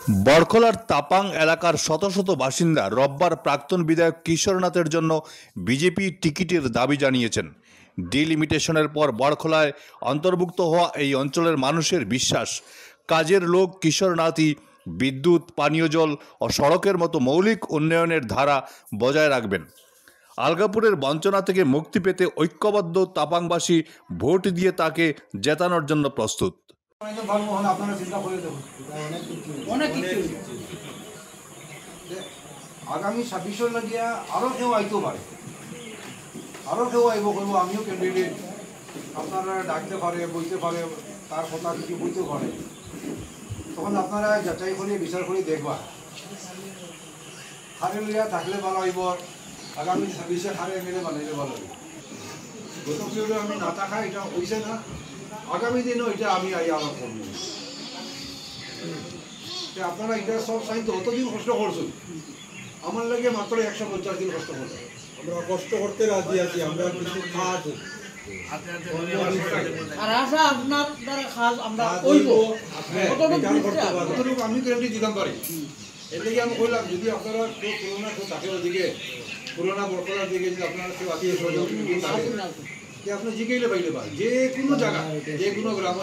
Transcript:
বড়খলার তাপাং এলাকার শত শত বাসিন্দা রোববার প্রাক্তন বিধায়ক কিশোরনাথের জন্য বিজেপি টিকিটের দাবি জানিয়েছেন। ডিলিমিটেশনের পর বড়খলায় অন্তর্ভুক্ত হওয়া এই অঞ্চলের মানুষের বিশ্বাস, কাজের লোক কিশোরনাথই বিদ্যুৎ, পানীয় জল ও সড়কের মতো মৌলিক উন্নয়নের ধারা বজায় রাখবেন। আলগাপুরের বঞ্চনা থেকে মুক্তি পেতে ঐক্যবদ্ধ তাপাংবাসী ভোট দিয়ে তাকে জেতানোর জন্য প্রস্তুত। আগামী 26 লাগিয়া আরো কেউ আইতে পারে, আরো কেউ আইব করবো। আমিও ক্যান্ডিডেট, আপনারা ডাকতে পারে, বইতে পারে, তার কথা কিছু বইতেও পারে। তখন আপনারা যাচাই করে বিচার করে দেখবা হারে লিয়া থাকলে ভালো হইব, আগামী 26-এ হারে মিলে বানাইলে ভালো হইব। গত পিরিয়ডে আমি না থাকা এটা হয়েছে না, আগামী দিনও এটা আমি আবার করবো। আপনারা এটা সব সাইতে অতদিন কষ্ট করছেন, আমার লাগে মাত্র 150 দিন কষ্ট করতে। আমরা কষ্ট করতে রাজি আছি, আমরা কিছু কাজ আমি গ্যারান্টি দিতাম পারি। এর থেকে আমি বললাম, যদি আপনারা কেউ পুরোনা কেউ থাকে ওদিকে, পুরোনা বড়খলার দিকে যদি আপনারা কেউ আত্মীয় আপনি জিগাইলে পাইলে পাই, যে কোনো জায়গা, যে কোনো গ্রাম